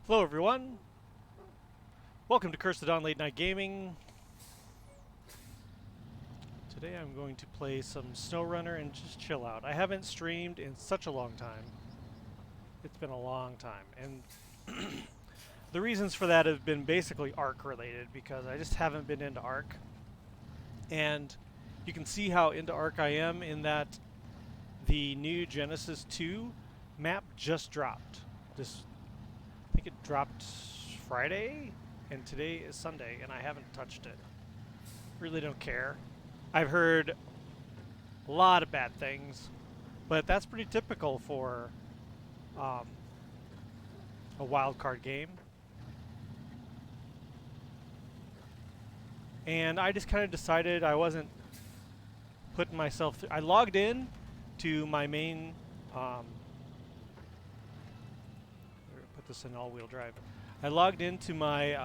Hello everyone, welcome to Curse the Dawn Late Night Gaming. Today I'm going to play some Snowrunner and just chill out. I haven't streamed in such a long time. It's been a long time, and the reasons for that have been basically ARC related because I just haven't been into ARC. And you can see how into ARC I am in that the new Genesis 2 map just dropped. I think it dropped Friday, and today is Sunday, and I haven't touched it. Really don't care. I've heard a lot of bad things, but that's pretty typical for a wildcard game. And I just kind of decided I wasn't putting myself I logged in to my main put this in all-wheel drive. I logged into my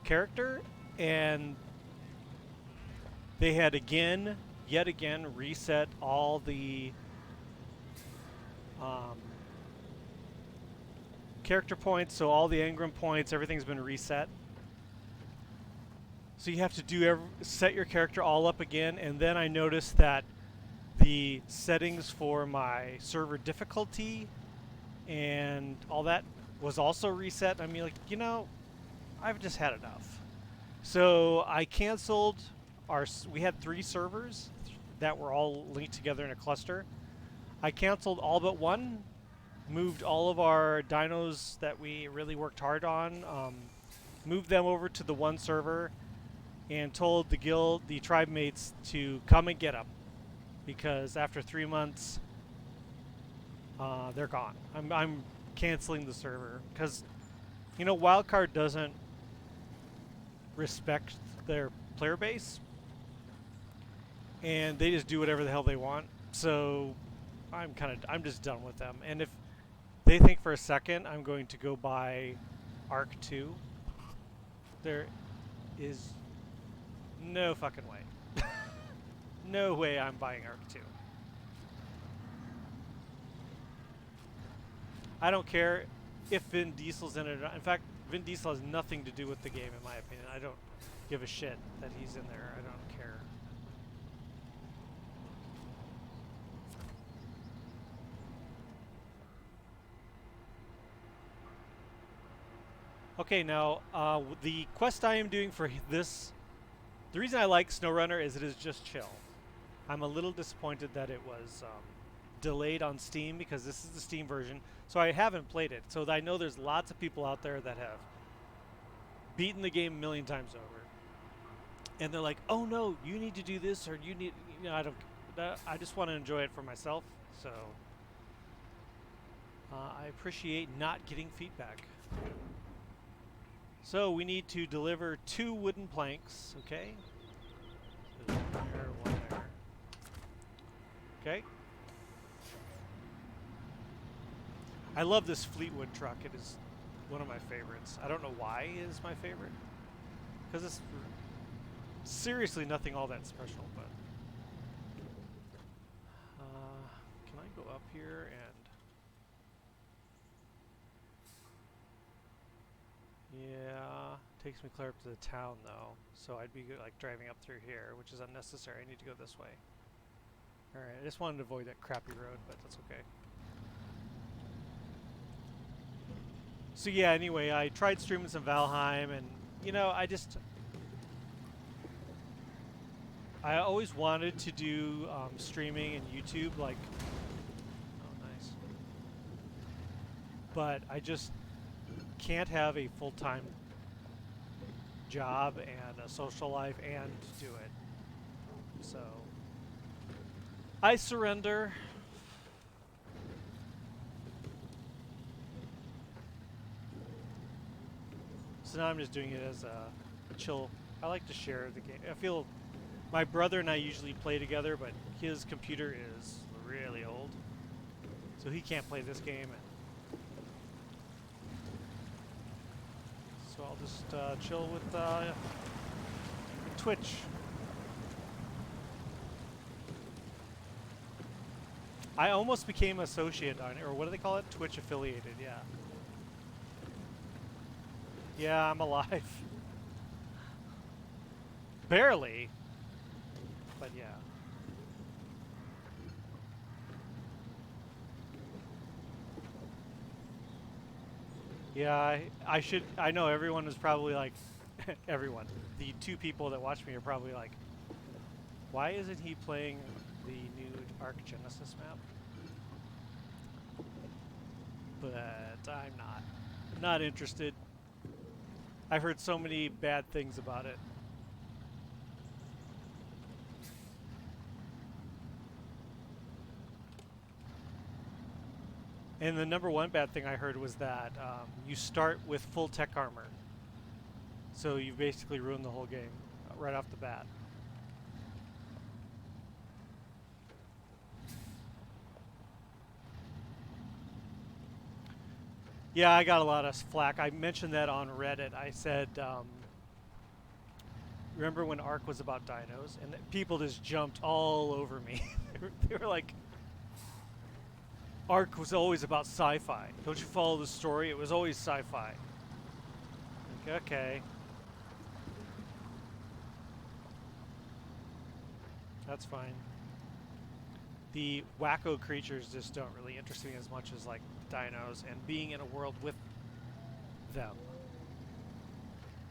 character, and they had yet again reset all the character points, so all the engram points, everything's been reset. So you have to set your character all up again, and then I noticed that the settings for my server difficulty and all that was also reset. I mean, like, you know, I've just had enough. So I canceled we had 3 servers that were all linked together in a cluster. I canceled all but one, moved all of our dinos that we really worked hard on, moved them over to the one server, and told the tribe mates to come and get them, because after 3 months, they're gone. I'm canceling the server because, you know, Wildcard doesn't respect their player base, and they just do whatever the hell they want. So I'm just done with them. And if they think for a second I'm going to go buy Arc 2, there is no fucking way. No way I'm buying Arc 2. I don't care if Vin Diesel's in it or not. In fact, Vin Diesel has nothing to do with the game, in my opinion. I don't give a shit that he's in there. I don't care. Okay, now, the quest I am doing for this... The reason I like Snowrunner is it is just chill. I'm a little disappointed that it was delayed on Steam, because this is the Steam version, so I haven't played it. So I know there's lots of people out there that have beaten the game a million times over, and they're like, "Oh no, you need to do this, or you need," you know, I just want to enjoy it for myself. So I appreciate not getting feedback. So we need to deliver 2 wooden planks, okay? So one there, one there. Okay. I love this Fleetwood truck. It is one of my favorites. I don't know why it is my favorite, because it's seriously nothing all that special, but can I go up here and... Yeah, takes me clear up to the town though, so I'd be like driving up through here, which is unnecessary. I need to go this way. Alright, I just wanted to avoid that crappy road, but that's okay. So yeah, anyway, I tried streaming some Valheim, and, you know, I always wanted to do streaming and YouTube, like... Oh, nice. But I just can't have a full-time job and a social life and do it. So I surrender. So now I'm just doing it as a chill. I like to share the game. I feel my brother and I usually play together, but his computer is really old, so he can't play this game. So I'll just chill with Twitch. I almost became associate on it, or what do they call it? Twitch affiliated, yeah. Yeah, I'm alive. Barely, but yeah. Yeah, I should, I know everyone is probably like, everyone. The two people that watch me are probably like, why isn't he playing the new Arc Genesis map? But I'm not. Not interested. I've heard so many bad things about it. And the number one bad thing I heard was that you start with full tech armor. So you've basically ruined the whole game right off the bat. Yeah, I got a lot of flack. I mentioned that on Reddit. I said, remember when Ark was about dinos? And people just jumped all over me. They were like, Ark was always about sci-fi. Don't you follow the story? It was always sci-fi. Like, okay. That's fine. The wacko creatures just don't really interest me as much as like dinos and being in a world with them.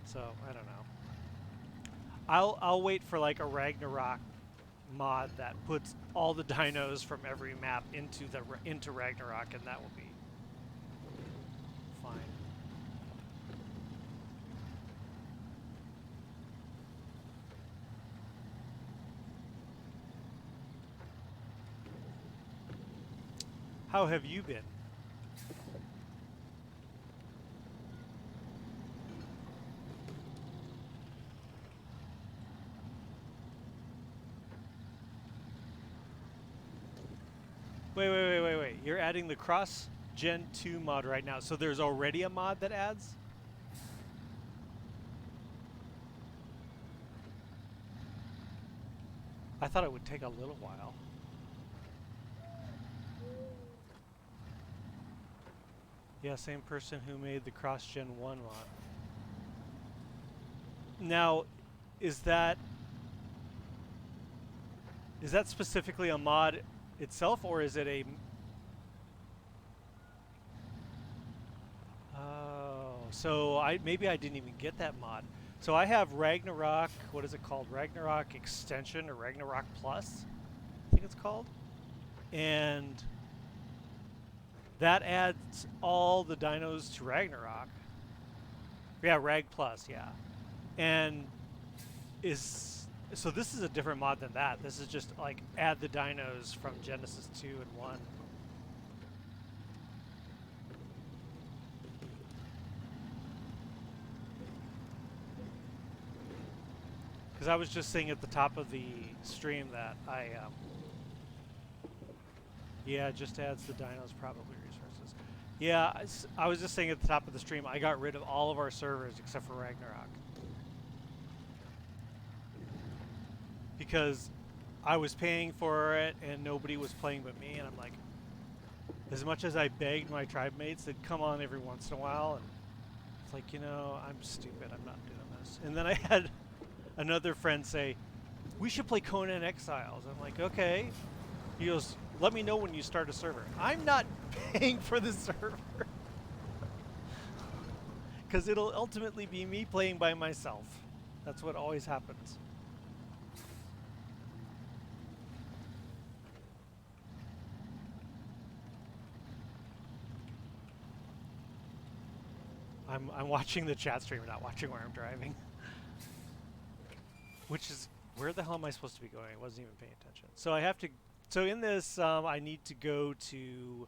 So I don't know. I'll wait for like a Ragnarok mod that puts all the dinos from every map into Ragnarok, and that will be fine. How have you been? Wait. You're adding the cross Gen 2 mod right now. So there's already a mod that adds? I thought it would take a little while. Yeah, same person who made the cross Gen 1 mod. Now, is that specifically a mod itself, or is it a... Oh, so maybe I didn't even get that mod. So I have Ragnarok, what is it called? Ragnarok Extension or Ragnarok Plus, I think it's called. And that adds all the dinos to Ragnarok. Yeah, Rag Plus, yeah. And so this is a different mod than that. This is just like add the dinos from Genesis 2 and 1. Because I was just saying at the top of the stream that yeah, it just adds the dinos probably resources. Yeah, I was just saying at the top of the stream, I got rid of all of our servers except for Ragnarok. Because I was paying for it and nobody was playing but me, and I'm like, as much as I begged my tribe mates, they'd come on every once in a while, and it's like, you know, I'm stupid, I'm not doing this. And then I had another friend say, we should play Conan Exiles. I'm like, okay. He goes, let me know when you start a server. I'm not paying for the server. Because it'll ultimately be me playing by myself. That's what always happens. I'm watching the chat stream, not watching where I'm driving. Which is, where the hell am I supposed to be going? I wasn't even paying attention. So I have to, so in this, I need to go to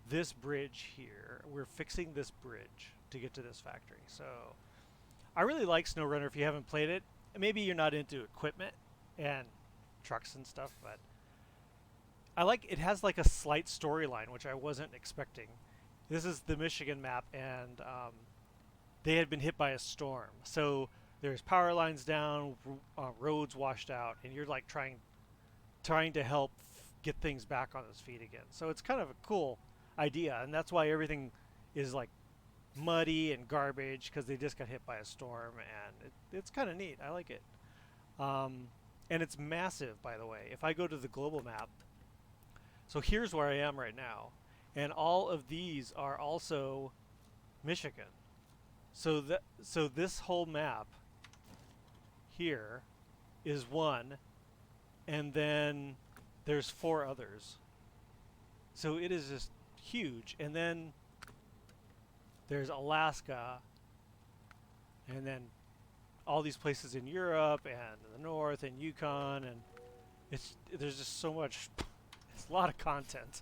this bridge here. We're fixing this bridge to get to this factory. So I really like Snowrunner if you haven't played it. Maybe you're not into equipment and trucks and stuff, but I like, it has like a slight storyline, which I wasn't expecting. This is the Michigan map, and they had been hit by a storm. So there's power lines down, roads washed out, and you're like trying to help get things back on its feet again. So it's kind of a cool idea, and that's why everything is like muddy and garbage because they just got hit by a storm, and it's kind of neat. I like it. And it's massive, by the way. If I go to the global map, so here's where I am right now, and all of these are also Michigan. So this whole map here is one, and then there's 4 others. So it is just huge. And then there's Alaska, and then all these places in Europe and the north and Yukon, and there's just so much. It's a lot of content.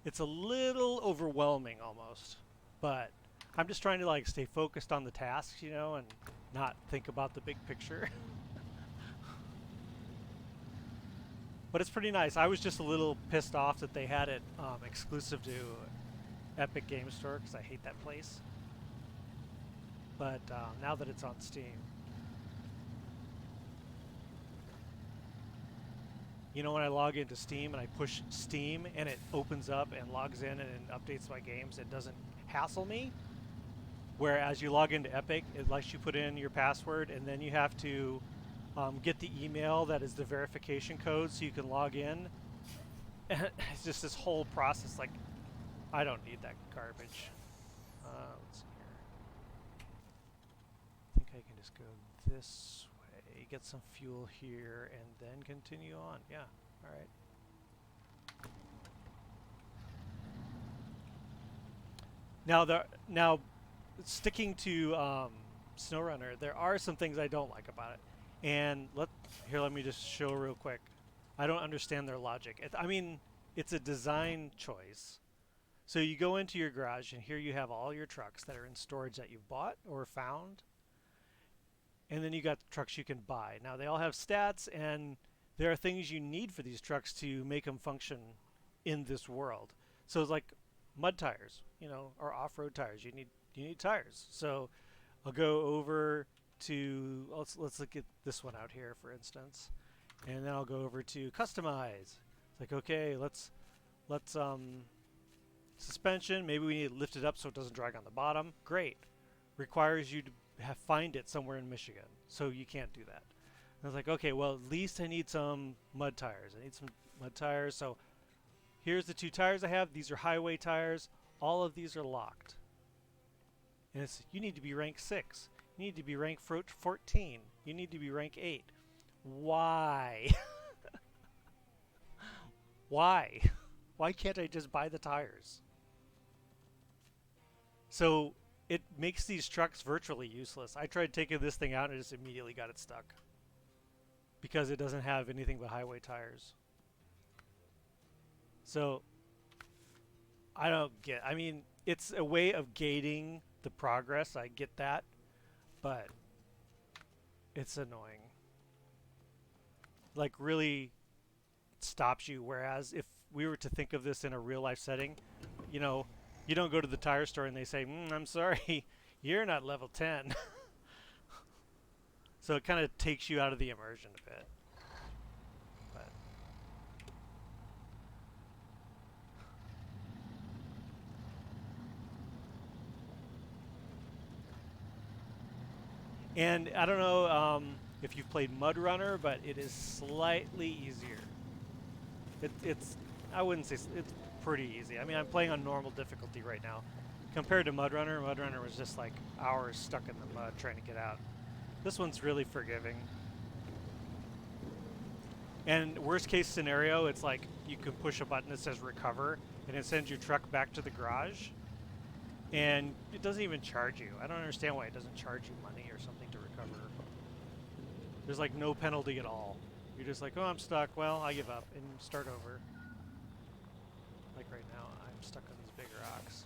It's a little overwhelming almost, but I'm just trying to like stay focused on the tasks, you know, and not think about the big picture. But it's pretty nice. I was just a little pissed off that they had it exclusive to Epic Game Store because I hate that place. But now that it's on Steam. You know, when I log into Steam and I push Steam and it opens up and logs in and it updates my games, it doesn't hassle me. Whereas you log into Epic, it lets you put in your password, and then you have to get the email that is the verification code so you can log in. And it's just this whole process. Like, I don't need that garbage. Let's see here. I think I can just go this way, get some fuel here, and then continue on. Yeah, all right. Now, sticking to Snowrunner, there are some things I don't like about it. And let me just show real quick. I don't understand their logic. I mean, it's a design choice. So you go into your garage, and here you have all your trucks that are in storage that you've bought or found. And then you got the trucks you can buy. Now, they all have stats, and there are things you need for these trucks to make them function in this world. So it's like mud tires, you know, or off-road tires. You need tires. So I'll go over to let's look at this one out here, for instance, and then I'll go over to customize. It's like, okay, let's suspension. Maybe we need to lift it up so it doesn't drag on the bottom. Great. Requires you to find it somewhere in Michigan, so you can't do that. And I was like, okay, well, at least I need some mud tires. I need some mud tires. So here's the 2 tires I have. These are highway tires. All of these are locked. And you need to be rank 6. You need to be rank 14. You need to be rank 8. Why? Why? Why can't I just buy the tires? So it makes these trucks virtually useless. I tried taking this thing out and it just immediately got it stuck because it doesn't have anything but highway tires. So I don't get. I mean, it's a way of gating the progress. I get that, but it's annoying. Like, really stops you. Whereas if we were to think of this in a real life setting, you know, you don't go to the tire store and they say, I'm sorry, you're not level 10. So it kind of takes you out of the immersion a bit. But and I don't know if you've played Mud Runner, but it is slightly easier. It's I wouldn't say it's pretty easy. I mean, I'm playing on normal difficulty right now. Compared to Mud Runner was just like hours stuck in the mud trying to get out. This one's really forgiving. And worst case scenario, it's like you can push a button that says recover, and it sends your truck back to the garage. And it doesn't even charge you. I don't understand why it doesn't charge you money or something to recover. There's like no penalty at all. You're just like, oh, I'm stuck. Well, I give up and start over. Like right now, I'm stuck on these big rocks.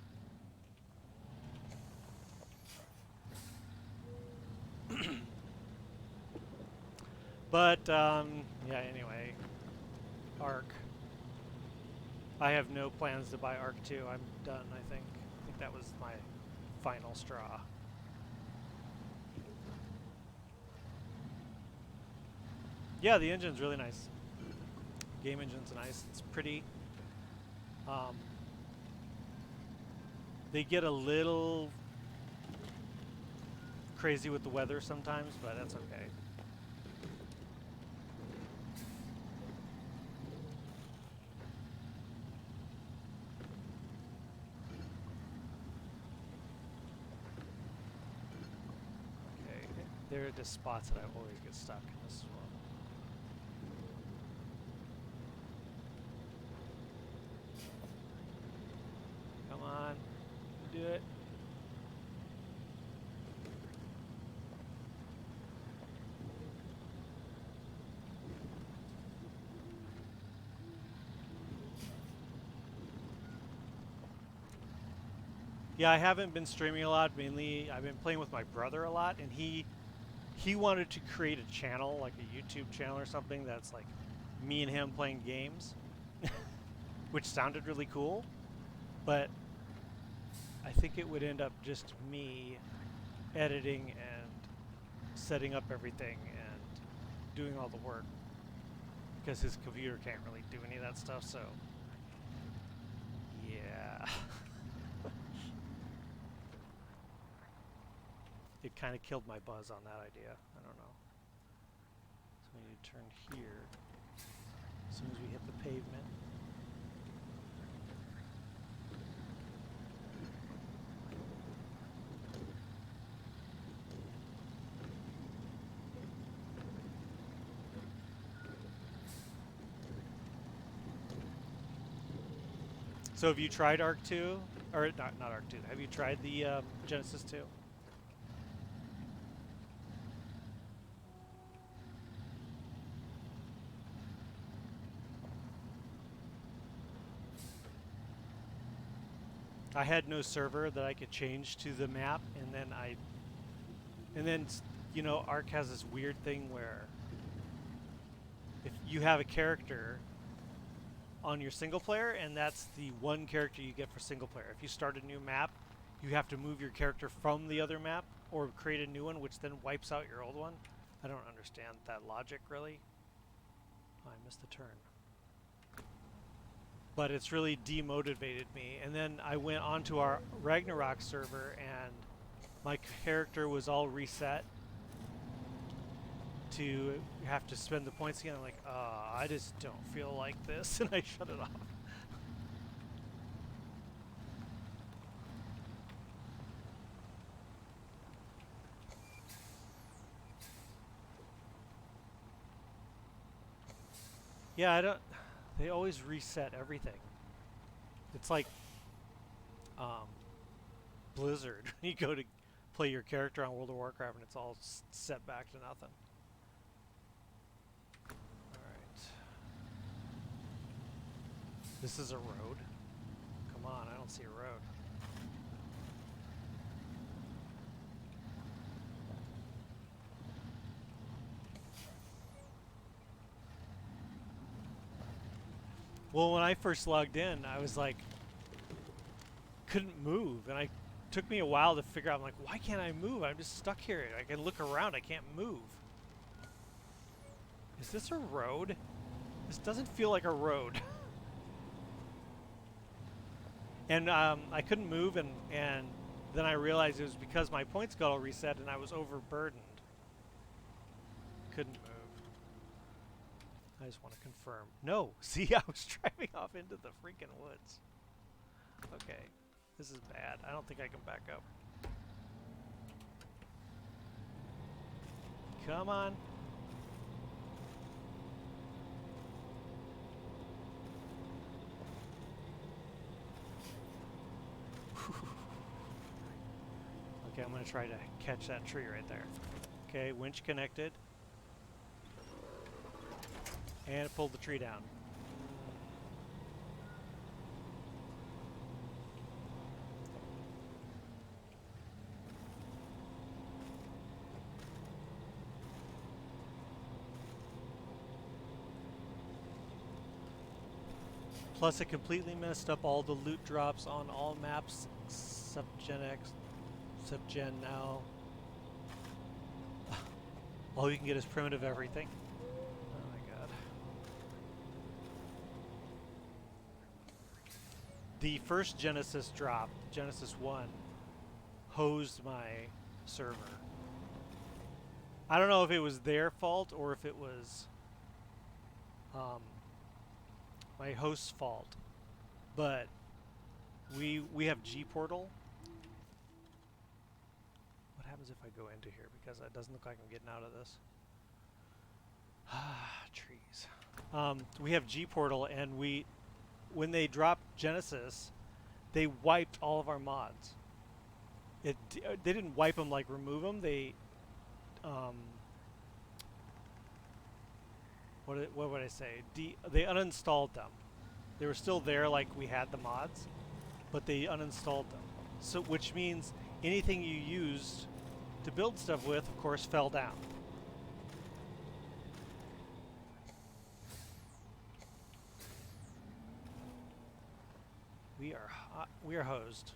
But, yeah, anyway. Arc. I have no plans to buy Arc 2. I'm done, I think. I think that was my final straw. Yeah, the engine's really nice. game engine's nice. It's pretty. They get a little crazy with the weather sometimes, but that's okay. Okay, there are just spots that I always get stuck in this one. Come on, do it. Yeah, I haven't been streaming a lot. Mainly, I've been playing with my brother a lot, and he wanted to create a channel, like a YouTube channel or something that's like me and him playing games, which sounded really cool, but I think it would end up just me editing and setting up everything and doing all the work because his computer can't really do any of that stuff, so yeah. It kind of killed my buzz on that idea. I don't know. So we need to turn here as soon as we hit the pavement. So have you tried Arc 2? Or not Arc 2. Have you tried the Genesis 2? I had no server that I could change to the map, and then you know, Arc has this weird thing where if you have a character on your single player, and that's the one character you get for single player. If you start a new map, you have to move your character from the other map or create a new one, which then wipes out your old one. I don't understand that logic, really. Oh, I missed the turn. But it's really demotivated me. And then I went onto our Ragnarok server, and my character was all reset to have to spend the points again. I'm like, I just don't feel like this, and I shut it off. Yeah, I don't. They always reset everything. It's like Blizzard. You go to play your character on World of Warcraft, and it's all set back to nothing. This is a road. Come on, I don't see a road. Well, when I first logged in, I was like, couldn't move, and it took me a while to figure out. I'm like, why can't I move? I'm just stuck here. I can look around. I can't move. Is this a road? This doesn't feel like a road. And I couldn't move, and then I realized it was because my points got all reset and I was overburdened. Couldn't move. I just want to confirm. No! See, I was driving off into the freaking woods. Okay. This is bad. I don't think I can back up. Come on. Okay, I'm going to try to catch that tree right there. Okay, winch connected. And it pulled the tree down. Plus, it completely messed up all the loot drops on all maps, Subgen X, Subgen now. All you can get is primitive everything. Oh my god. The first Genesis drop, Genesis 1, hosed my server. I don't know if it was their fault or if it was my host's fault, but we have G portal. What happens if I go into here? Because it doesn't look like I'm getting out of this. Trees. We have G portal, and when they dropped Genesis, they wiped all of our mods. They didn't wipe them like remove them. They what would I say? They uninstalled them. They were still there, like we had the mods, but they uninstalled them. So, which means anything you used to build stuff with, of course, fell down. We are hosed.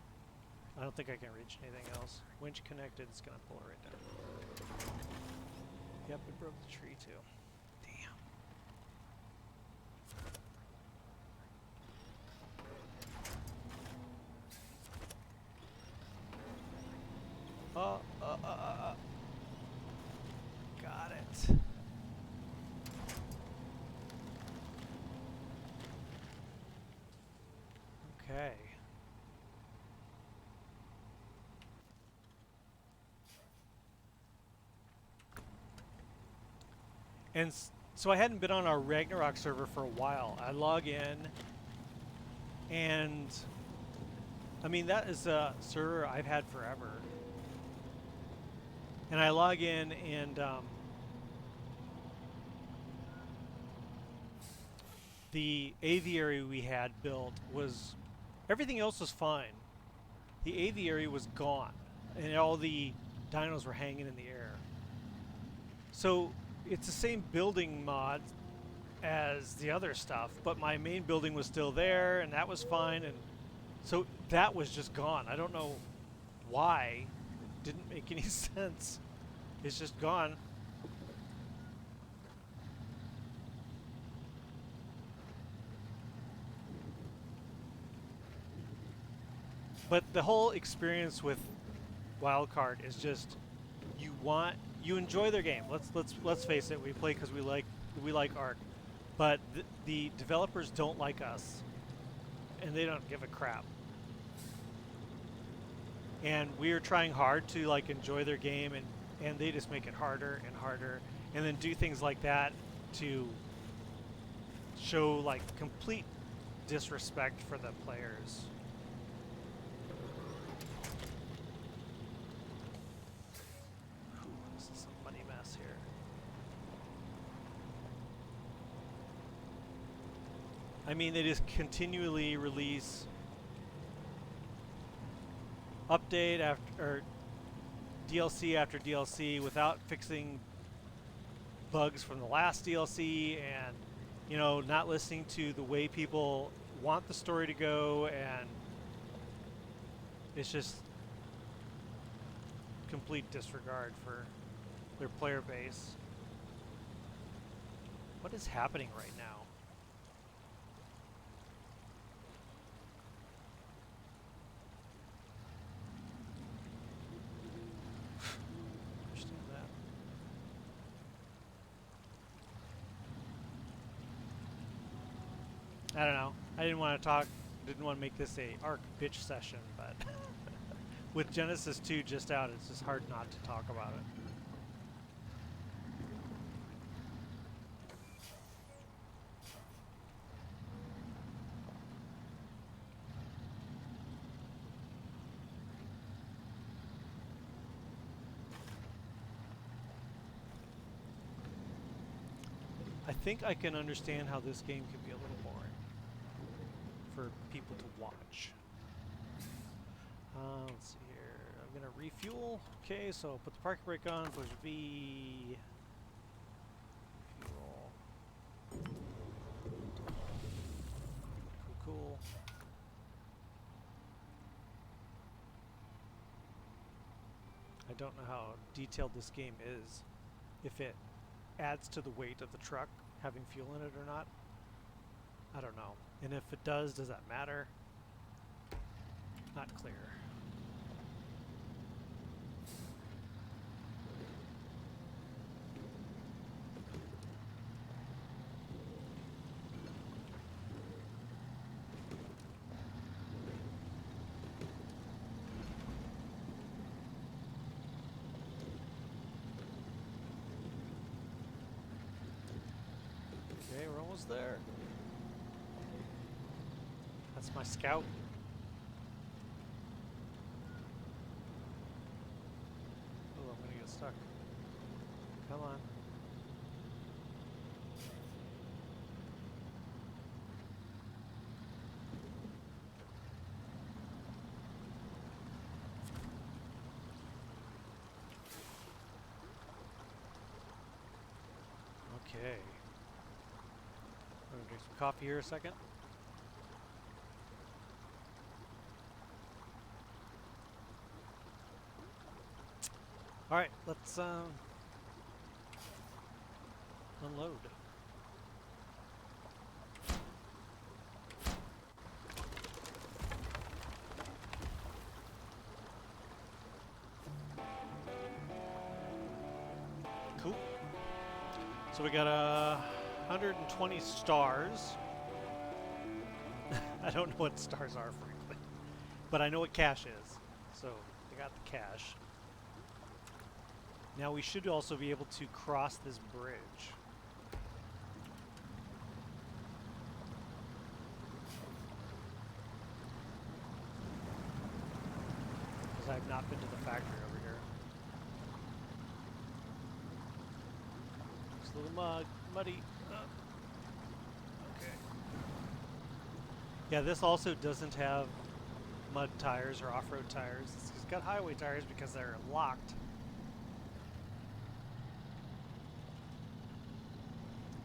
I don't think I can reach anything else. Winch connected. It's gonna pull it right down. Yep, it broke the tree too. Damn. Got it. Okay. And so I hadn't been on our Ragnarok server for a while. I log in, and I mean, that is a server I've had forever. And I log in, and the aviary we had built was, everything else was fine. The aviary was gone, and all the dinos were hanging in the air. So it's the same building mod as the other stuff, but my main building was still there, and that was fine, and so that was just gone. I don't know why. It didn't make any sense. It's just gone. But the whole experience with Wildcard is just you enjoy their game. Let's face it. We play because we like Ark, but the developers don't like us, and they don't give a crap. And we're trying hard to like enjoy their game, and they just make it harder and harder, and then do things like that to show like complete disrespect for the players. I mean, they just continually release update or DLC after DLC without fixing bugs from the last DLC, and you know, not listening to the way people want the story to go, and it's just complete disregard for their player base. What is happening right now? I don't know. I didn't want to make this a Ark bitch session, but with Genesis 2 just out, it's just hard not to talk about it. I think I can understand how this game can be a little boring for people to watch. Let's see here. I'm gonna refuel. Okay, so put the parking brake on. Push V. Fuel. Cool. I don't know how detailed this game is. If it adds to the weight of the truck having fuel in it or not. I don't know. And if it does that matter? Not clear. Okay, we're almost there. That's my scout. Oh, I'm gonna get stuck. Come on. Okay. I'm gonna drink some coffee here a second. All right, let's unload. Cool. So we got 120 stars. I don't know what stars are, frankly, but I know what cash is. So I got the cash. Now we should also be able to cross this bridge. Because I've not been to the factory over here. It's a little muddy. Okay. Yeah, this also doesn't have mud tires or off-road tires. It's got highway tires because they're locked.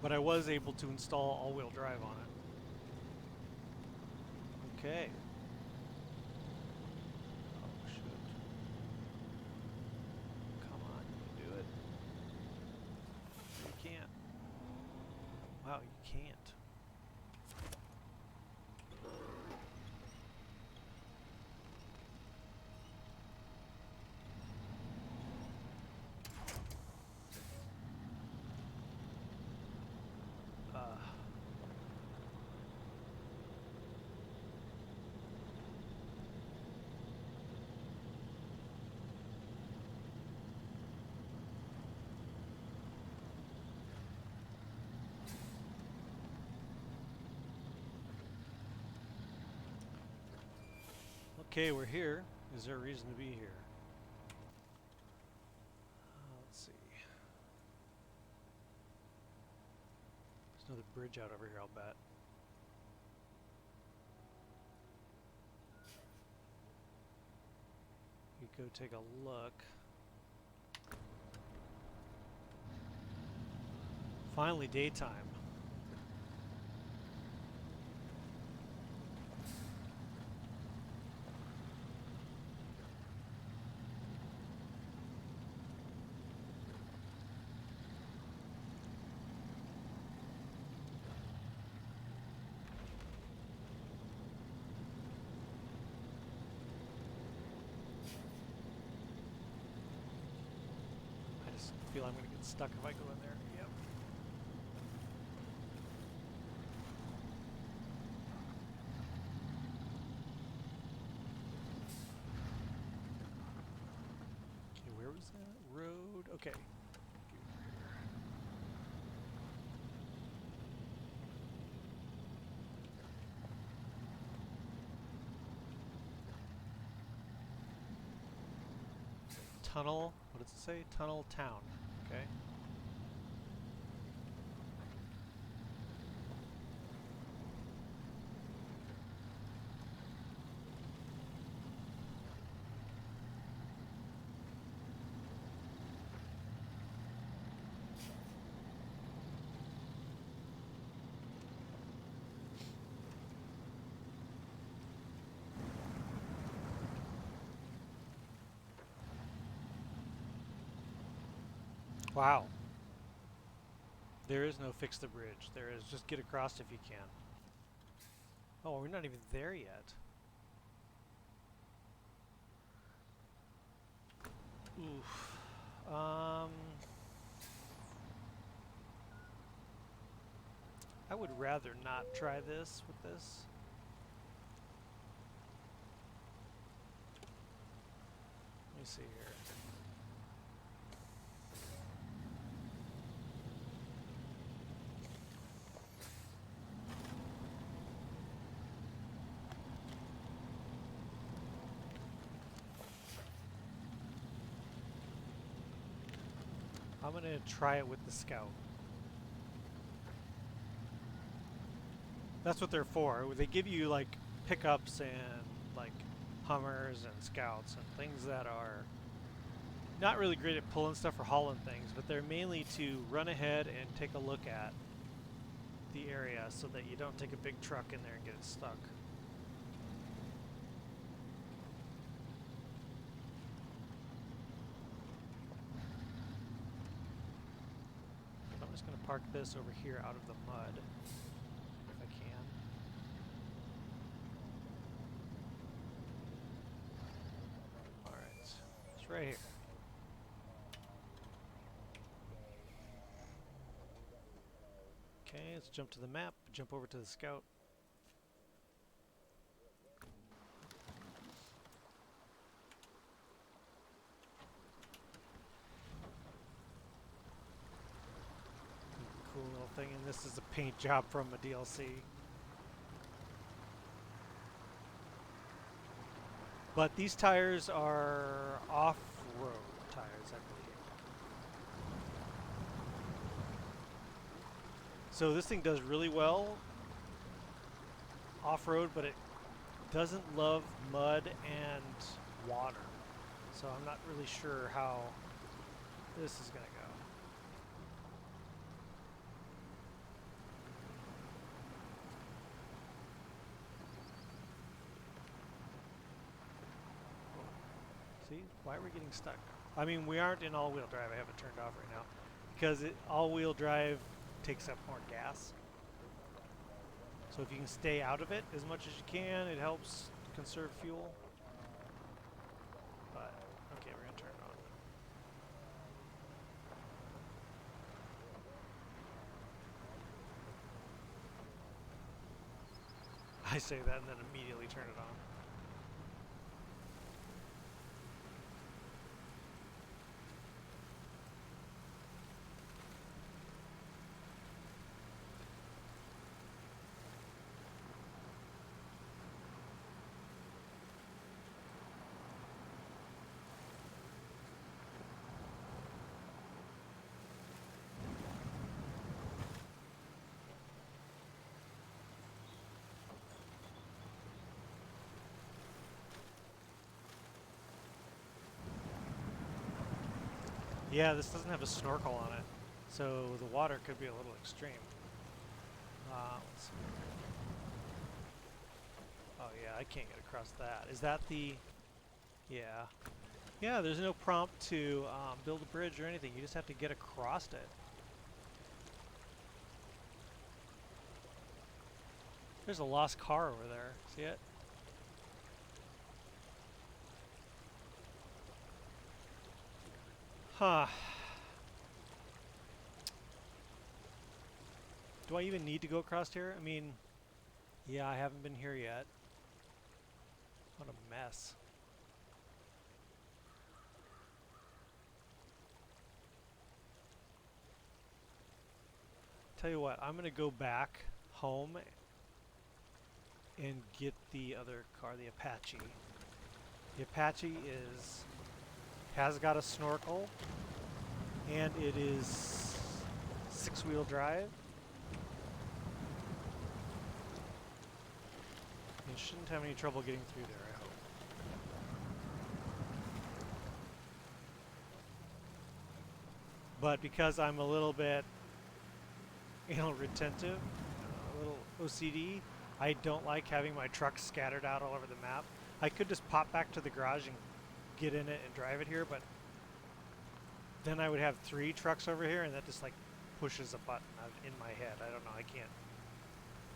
But I was able to install all-wheel drive on it. Okay. Oh, shit. Come on, you can do it. You can't. Wow, you can't. Okay, we're here. Is there a reason to be here? Let's see. There's another bridge out over here, I'll bet. You go take a look. Finally, daytime. I feel I'm going to get stuck if I go in there. Yep. Okay, where was that? Road. Okay. Tunnel. What does it say? Tunnel Town. Okay. Wow. There is no fix the bridge. There is just get across if you can. Oh, we're not even there yet. Oof. I would rather not try this with this. Let me see here. I'm gonna try it with the Scout. That's what they're for. They give you like pickups and like Hummers and Scouts and things that are not really great at pulling stuff or hauling things, but they're mainly to run ahead and take a look at the area so that you don't take a big truck in there and get it stuck. I'm just going to park this over here out of the mud if I can. Alright, it's right here. Okay, let's jump to the map, jump over to the Scout. Cool little thing, and this is a paint job from a DLC. But these tires are off-road tires, I believe. So this thing does really well off-road, but it doesn't love mud and water. So I'm not really sure how this is going to go. See, why are we getting stuck? I mean, we aren't in all-wheel drive. I have it turned off right now because all-wheel drive takes up more gas. So if you can stay out of it as much as you can, it helps conserve fuel. But, okay, we're going to turn it on. I say that and then immediately turn it on. Yeah, this doesn't have a snorkel on it, so the water could be a little extreme. Let's see. Oh yeah, I can't get across that. Is that the... Yeah. Yeah, there's no prompt to build a bridge or anything. You just have to get across it. There's a lost car over there. See it? Huh. Do I even need to go across here? I mean, yeah, I haven't been here yet. What a mess. Tell you what, I'm going to go back home and get the other car, the Apache. The Apache has got a snorkel, and it is 6-wheel drive. You shouldn't have any trouble getting through there, I hope. But because I'm a little bit, retentive, a little OCD, I don't like having my trucks scattered out all over the map. I could just pop back to the garage and get in it and drive it here, but then I would have 3 trucks over here, and that just like pushes a button in my head. I don't know, I can't.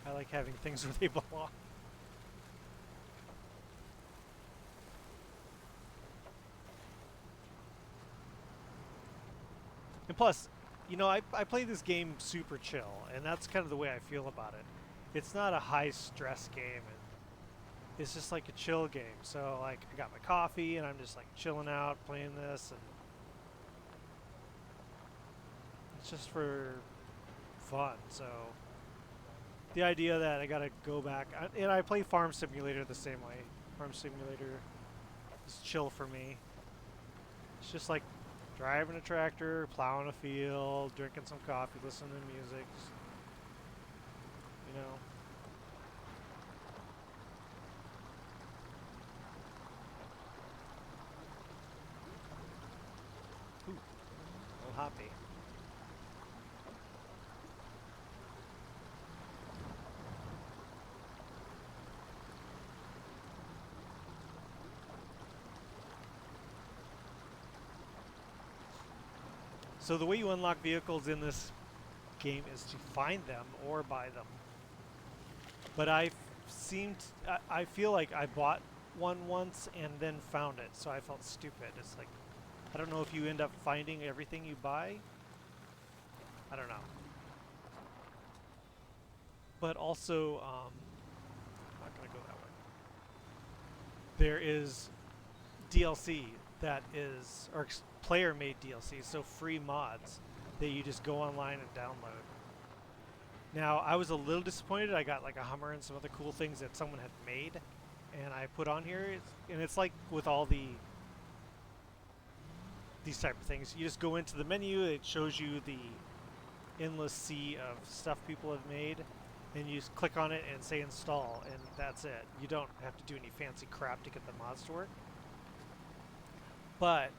I like having things where they belong. And plus, you know, I play this game super chill, and that's kind of the way I feel about it. It's not a high stress game, and it's just like a chill game. So like I got my coffee, and I'm just like chilling out, playing this, and it's just for fun. So the idea that I gotta go back, and I play Farm Simulator the same way. Farm Simulator is chill for me. It's just like driving a tractor, plowing a field, drinking some coffee, listening to music. You know. Ooh, a little hoppy. So the way you unlock vehicles in this game is to find them or buy them. But I feel like I bought one once and then found it, so I felt stupid. It's like, I don't know if you end up finding everything you buy. I don't know. But also, I'm not going to go that way. There is DLC that is, or player-made DLC, so free mods that you just go online and download. Now, I was a little disappointed. I got like a Hummer and some other cool things that someone had made, and I put on here. And it's like with all these type of things. You just go into the menu. It shows you the endless sea of stuff people have made, and you just click on it and say install, and that's it. You don't have to do any fancy crap to get the mods to work. But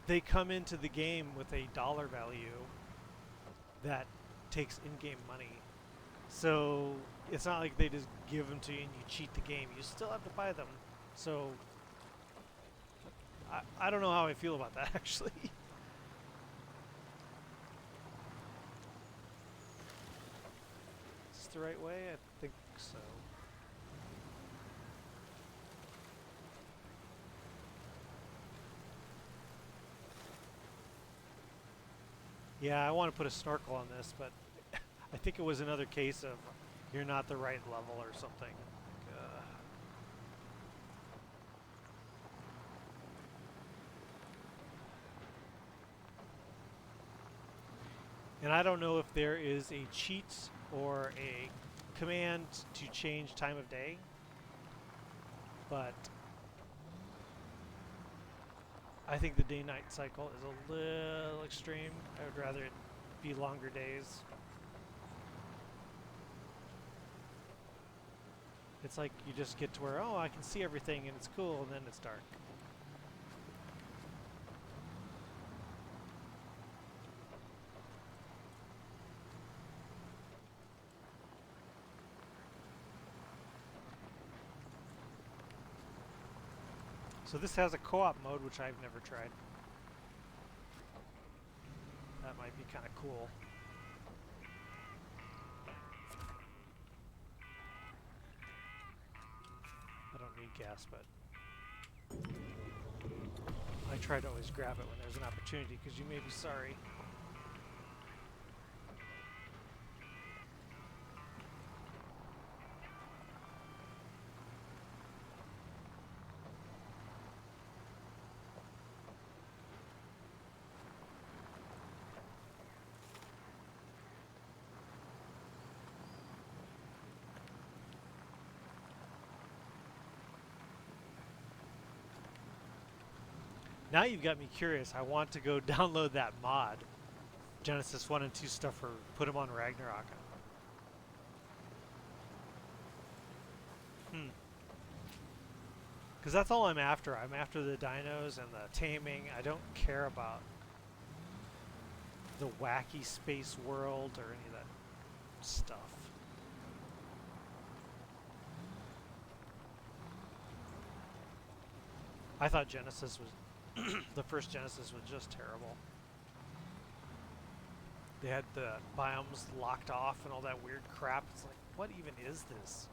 they come into the game with a dollar value that takes in-game money. So it's not like they just give them to you and you cheat the game. You still have to buy them. So I don't know how I feel about that, actually. Is this the right way? I think so. Yeah, I want to put a snorkel on this, but I think it was another case of you're not the right level or something. And I don't know if there is a cheat or a command to change time of day, but I think the day-night cycle is a little extreme. I would rather it be longer days. It's like you just get to where, oh, I can see everything and it's cool, and then it's dark. So this has a co-op mode, which I've never tried. That might be kind of cool. I don't need gas, but I try to always grab it when there's an opportunity, because you may be sorry. Now you've got me curious. I want to go download that mod. Genesis 1 and 2 stuff, for put them on Ragnarok. Because that's all I'm after. I'm after the dinos and the taming. I don't care about the wacky space world or any of that stuff. I thought Genesis was the first Genesis was just terrible. They had the biomes locked off and all that weird crap. It's like, what even is this?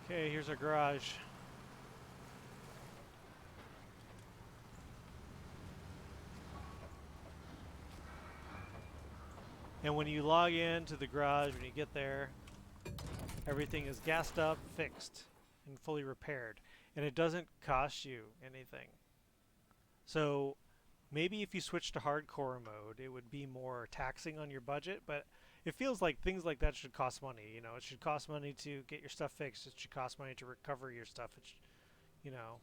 Okay, here's our garage. And when you log in to the garage, when you get there, everything is gassed up, fixed, and fully repaired. And it doesn't cost you anything. So maybe if you switch to hardcore mode, it would be more taxing on your budget, but it feels like things like that should cost money. You know, it should cost money to get your stuff fixed. It should cost money to recover your stuff. You know,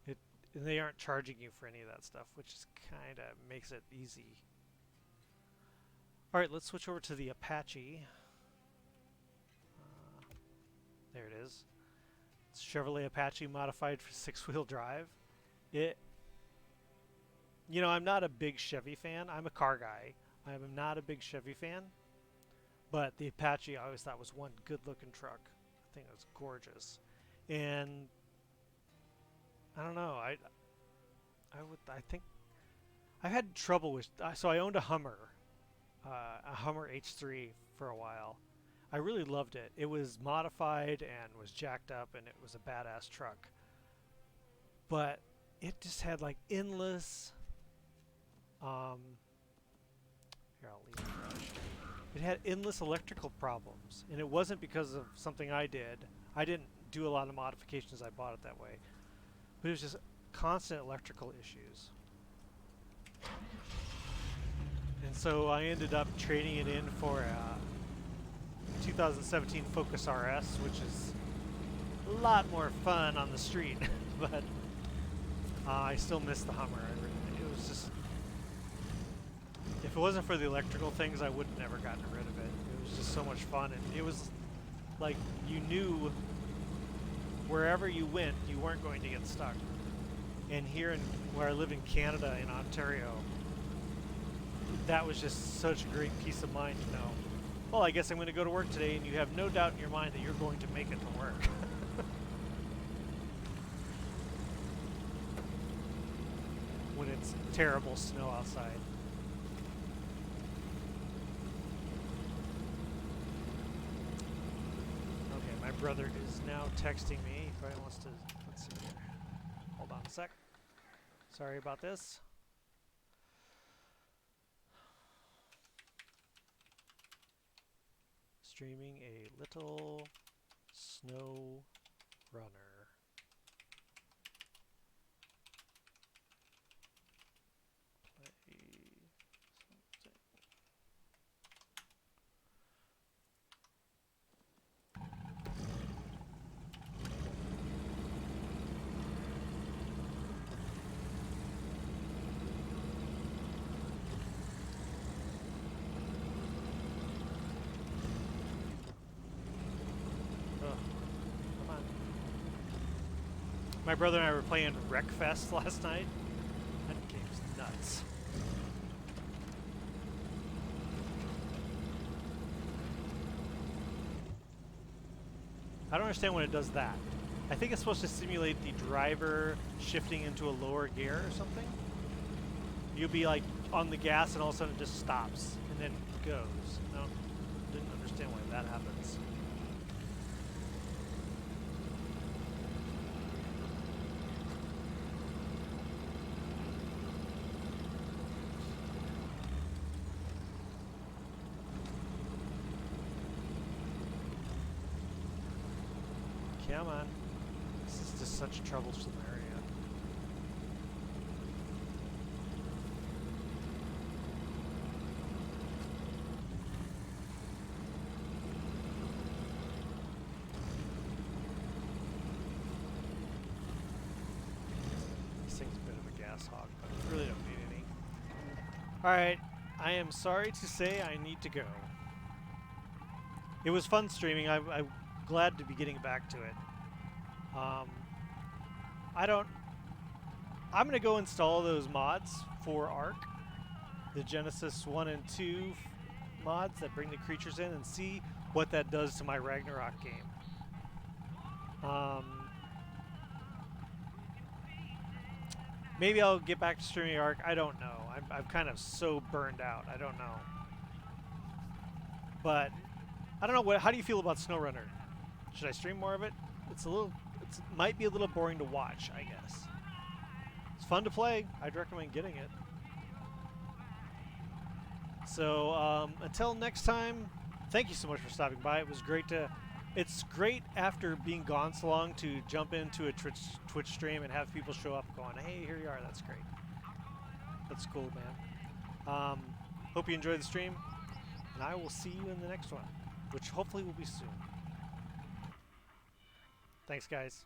it and they aren't charging you for any of that stuff, which is kind of makes it easy. All right, let's switch over to the Apache. There it is. It's Chevrolet Apache modified for six-wheel drive. It, you know, I'm not a big Chevy fan. I'm a car guy. I'm not a big Chevy fan. But the Apache I always thought was one good-looking truck. I think it was gorgeous. And I don't know. I think I've had trouble with. So I owned a Hummer H3 for a while. I really loved it. It was modified and was jacked up, and it was a badass truck. But it just had like endless. Here, I'll leave the garage. It had endless electrical problems, and it wasn't because of something I did. I didn't do a lot of modifications. I bought it that way, but it was just constant electrical issues. And so I ended up trading it in for a 2017 Focus RS, which is a lot more fun on the street, but I still miss the Hummer. It was just, if it wasn't for the electrical things, I would have never gotten rid of it. It was just so much fun, and it was like you knew wherever you went, you weren't going to get stuck. And here, where I live in Canada, in Ontario, that was just such a great peace of mind to know. Well, I guess I'm going to go to work today, and you have no doubt in your mind that you're going to make it to work. When it's terrible snow outside. Okay, my brother is now texting me. He probably wants to, let's see here. Hold on a sec. Sorry about this. Streaming a little snow runner. Play something. My brother and I were playing Wreckfest last night. That game's nuts. I don't understand when it does that. I think it's supposed to simulate the driver shifting into a lower gear or something. You'll be like on the gas and all of a sudden it just stops and then goes. I didn't understand why that happens. Come on. This is just such a troublesome area. This thing's a bit of a gas hog, but I really don't need any. Alright, I am sorry to say I need to go. It was fun streaming. I'm glad to be getting back to it. I'm going to go install those mods for Ark, the Genesis 1 and 2 mods that bring the creatures in, and see what that does to my Ragnarok game. Maybe I'll get back to streaming Ark. I don't know. I'm kind of so burned out. I don't know. But I don't know. How do you feel about Snowrunner? Should I stream more of it? it's a little, it might be a little boring to watch, I guess. It's fun to play. I'd recommend getting it. So until next time, thank you so much for stopping by. It was great to. It's great after being gone so long to jump into a Twitch stream and have people show up going, "Hey, here you are." That's great. That's cool, man. Hope you enjoyed the stream, and I will see you in the next one, which hopefully will be soon. Thanks, guys.